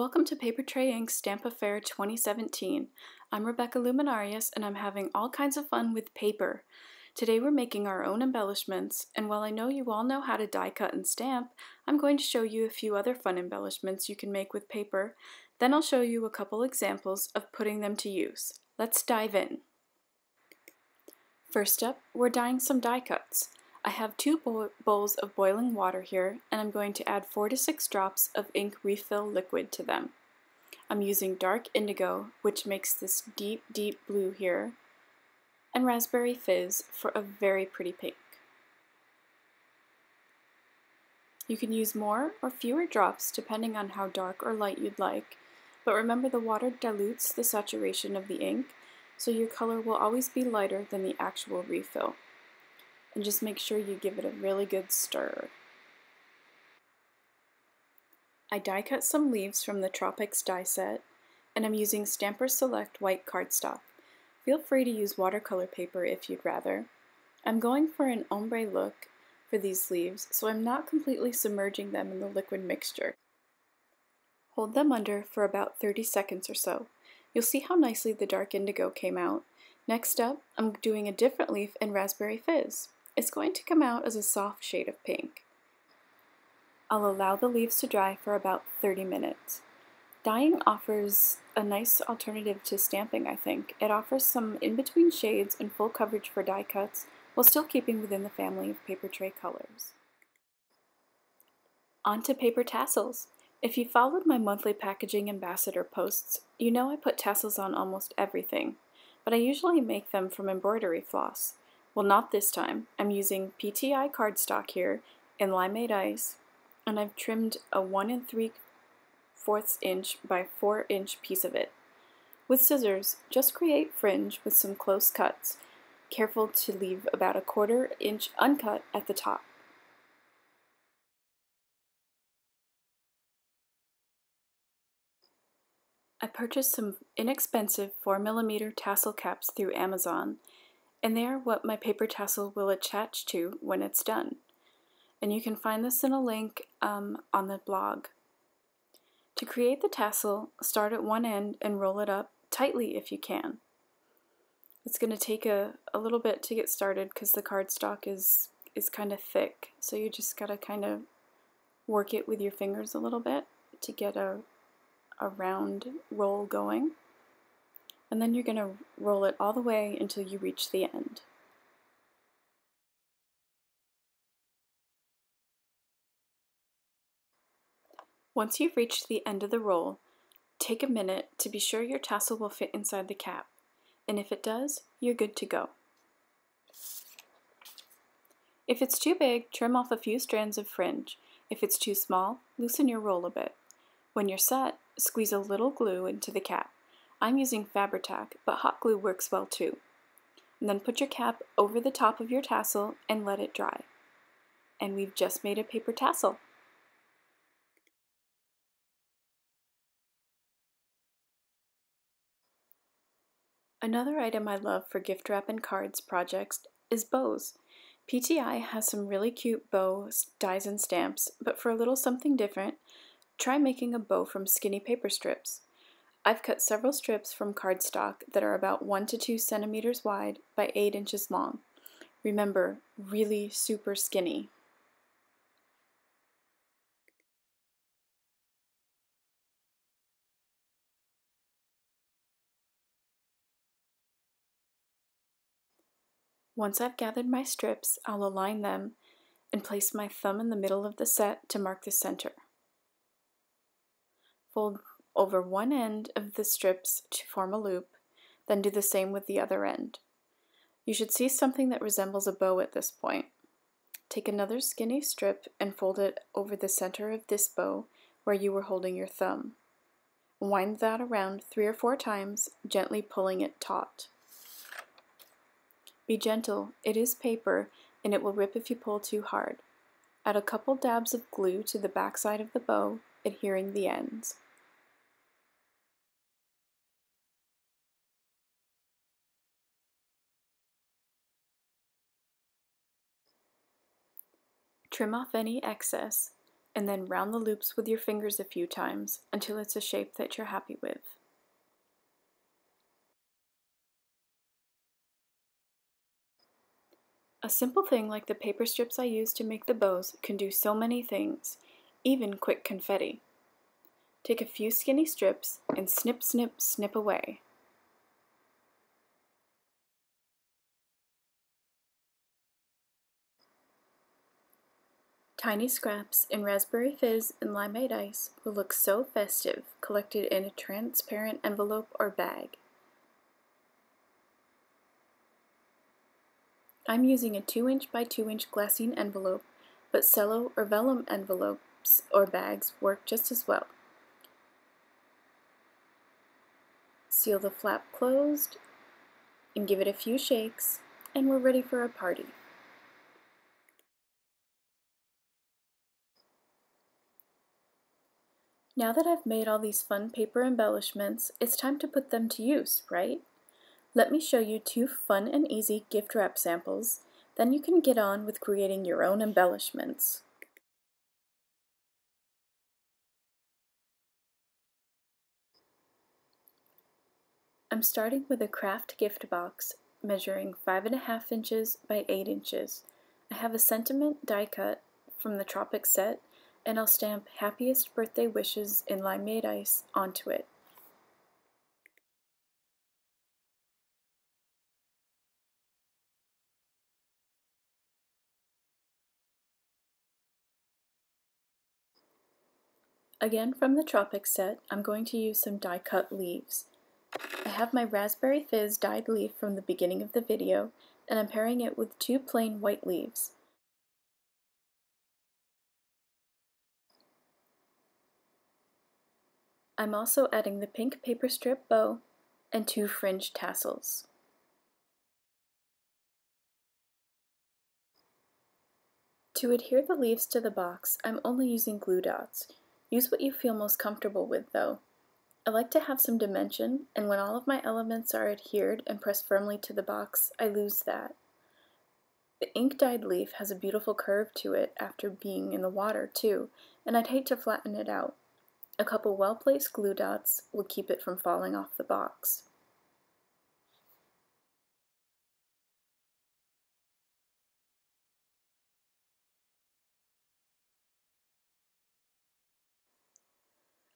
Welcome to Paper Tray Inc.'s Stamp-a-faire 2017. I'm Rebecca Luminarias, and I'm having all kinds of fun with paper. Today we're making our own embellishments, and while I know you all know how to die cut and stamp, I'm going to show you a few other fun embellishments you can make with paper. Then I'll show you a couple examples of putting them to use. Let's dive in. First up, we're dyeing some die cuts. I have two bowls of boiling water here, and I'm going to add 4 to 6 drops of ink refill liquid to them. I'm using dark indigo, which makes this deep, deep blue here, and raspberry fizz for a very pretty pink. You can use more or fewer drops depending on how dark or light you'd like, but remember the water dilutes the saturation of the ink, so your color will always be lighter than the actual refill. And just make sure you give it a really good stir. I die cut some leaves from the Tropics die set, and I'm using Stampers Select white cardstock. Feel free to use watercolor paper if you'd rather. I'm going for an ombre look for these leaves, so I'm not completely submerging them in the liquid mixture. Hold them under for about 30 seconds or so. You'll see how nicely the dark indigo came out. Next up, I'm doing a different leaf in raspberry fizz. It's going to come out as a soft shade of pink. I'll allow the leaves to dry for about 30 minutes. Dyeing offers a nice alternative to stamping, I think. It offers some in-between shades and full coverage for die cuts, while still keeping within the family of paper tray colors. On to paper tassels. If you followed my monthly packaging ambassador posts, you know I put tassels on almost everything, but I usually make them from embroidery floss. Well, not this time. I'm using PTI cardstock here in limeade ice, and I've trimmed a 1 3/4 inch by 4 inch piece of it. With scissors, just create fringe with some close cuts, careful to leave about a 1/4 inch uncut at the top. I purchased some inexpensive 4mm tassel caps through Amazon, and they are what my paper tassel will attach to when it's done. And you can find this in a link on the blog. To create the tassel, start at one end and roll it up tightly if you can. It's going to take a little bit to get started because the cardstock is kind of thick, so you just got to kind of work it with your fingers a little bit to get a round roll going. And then you're going to roll it all the way until you reach the end. Once you've reached the end of the roll, take a minute to be sure your tassel will fit inside the cap, and if it does, you're good to go. If it's too big, trim off a few strands of fringe. If it's too small, loosen your roll a bit. When you're set, squeeze a little glue into the cap. I'm using Fabri-Tac, but hot glue works well too. And then put your cap over the top of your tassel and let it dry. And we've just made a paper tassel. Another item I love for gift wrap and cards projects is bows. PTI has some really cute bow dies and stamps, but for a little something different, try making a bow from skinny paper strips. I've cut several strips from cardstock that are about 1 to 2 centimeters wide by 8 inches long. Remember, really super skinny. Once I've gathered my strips, I'll align them and place my thumb in the middle of the set to mark the center. Fold over one end of the strips to form a loop, then do the same with the other end. You should see something that resembles a bow at this point. Take another skinny strip and fold it over the center of this bow where you were holding your thumb. Wind that around 3 or 4 times, gently pulling it taut. Be gentle, it is paper and it will rip if you pull too hard. Add a couple dabs of glue to the back side of the bow, adhering the ends. Trim off any excess, and then round the loops with your fingers a few times until it's a shape that you're happy with. A simple thing like the paper strips I used to make the bows can do so many things, even quick confetti. Take a few skinny strips and snip, snip, snip away. Tiny scraps in raspberry fizz and limeade ice will look so festive collected in a transparent envelope or bag. I'm using a 2" by 2" glassine envelope, but cello or vellum envelopes or bags work just as well. Seal the flap closed and give it a few shakes, and we're ready for a party. Now that I've made all these fun paper embellishments, it's time to put them to use, right? Let me show you 2 fun and easy gift wrap samples, then you can get on with creating your own embellishments. I'm starting with a craft gift box measuring 5½ inches by 8 inches. I have a sentiment die cut from the Tropics set, and I'll stamp happiest birthday wishes in limeade ice onto it. Again from the Tropics set, I'm going to use some die cut leaves. I have my raspberry fizz dyed leaf from the beginning of the video, and I'm pairing it with 2 plain white leaves. I'm also adding the pink paper strip bow and 2 fringed tassels. To adhere the leaves to the box, I'm only using glue dots. Use what you feel most comfortable with though. I like to have some dimension, and when all of my elements are adhered and pressed firmly to the box, I lose that. The ink-dyed leaf has a beautiful curve to it after being in the water too, and I'd hate to flatten it out. A couple well-placed glue dots will keep it from falling off the box.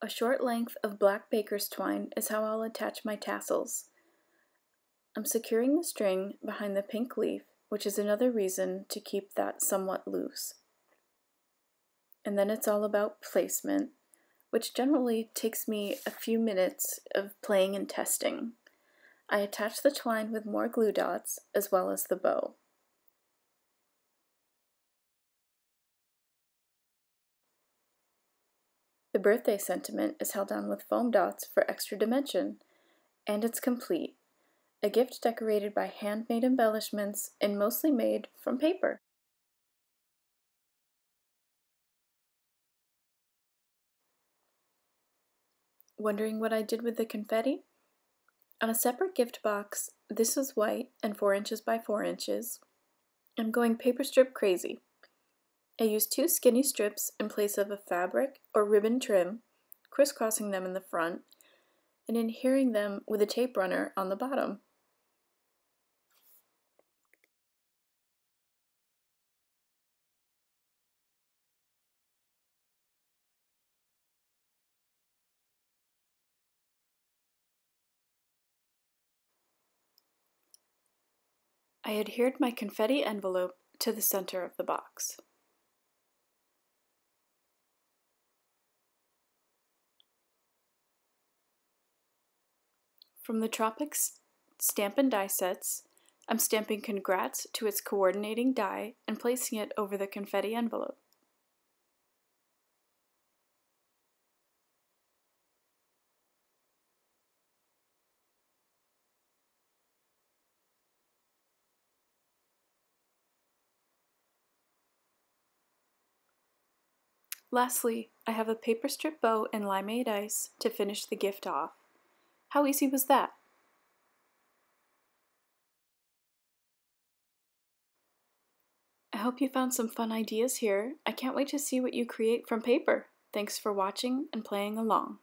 A short length of black baker's twine is how I'll attach my tassels. I'm securing the string behind the pink leaf, which is another reason to keep that somewhat loose. And then it's all about placement, which generally takes me a few minutes of playing and testing. I attach the twine with more glue dots, as well as the bow. The birthday sentiment is held on with foam dots for extra dimension, and it's complete. A gift decorated by handmade embellishments and mostly made from paper. Wondering what I did with the confetti? On a separate gift box, this was white and 4 inches by 4 inches. I'm going paper strip crazy. I used 2 skinny strips in place of a fabric or ribbon trim, crisscrossing them in the front, and adhering them with a tape runner on the bottom. I adhered my confetti envelope to the center of the box. From the Tropics stamp and die sets, I'm stamping Congrats to its coordinating die and placing it over the confetti envelope. Lastly, I have a paper strip bow and limeade ice to finish the gift off. How easy was that? hope you found some fun ideas here. I can't wait to see what you create from paper. Thanks for watching and playing along.